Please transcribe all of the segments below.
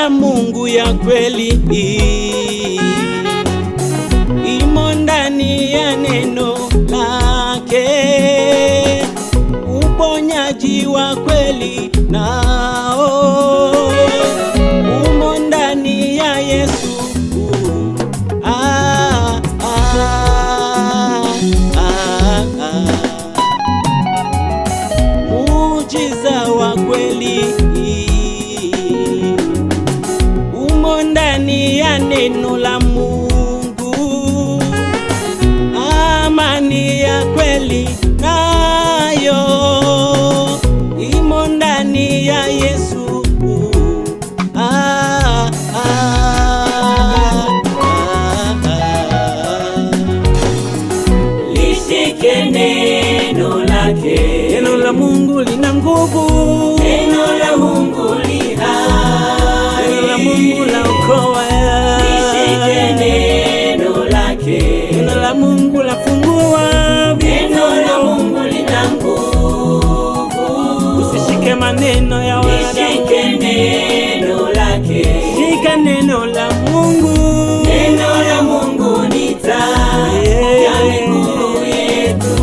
la Mungu ya kweli imo ndani ya neno lake, uponyaji wa kweli nao umo ndani ya Yesu. Muujiza wa kweli umo ndani ya neno la Mungu, amani ya kweli nayo imo ndani ya Yesu. Lishike neno lake, neno la Mungu lina nguvu, neno la Mungu li hai, neno la Mungu laokoa. lishike neno lake, Neno la Mungu lafungua, neno la Mungu lina nguvu. usishike maneno ya Lishike wanadamu, neno lake, shika neno la Mungu. neno la Mungu ni taa ya miguu yetu.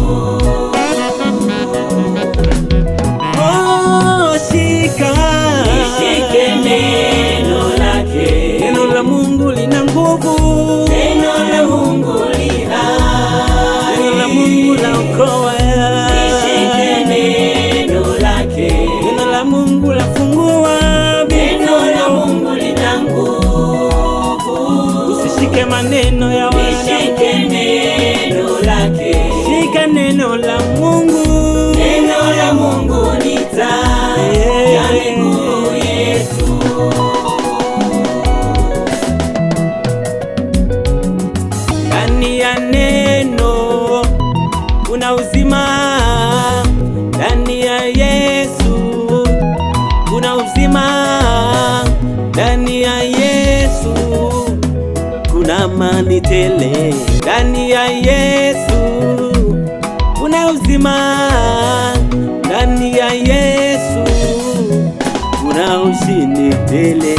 Oh, shika. Lishike neno lake, Neno la Mungu lina nguvu, neno la Mungu li hai, neno la Mungu laokoa. lishike neno lake, Neno la Mungu lafungua, neno la Mungu lina nguvu. usishike maneno ya wanadamu, Lishike neno lake, shika neno la Mungu. neno la Mungu ni taa ya miguu yetu. Ndani ya neno kuna uzima, ndani ya Yesu kuna uzima, ndani ya Yesu kuna amani tele, ndani ya Yesu kuna uzima, ndani ya Yesu kuna ushindi tele.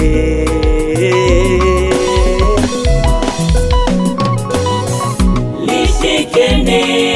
Lishike neno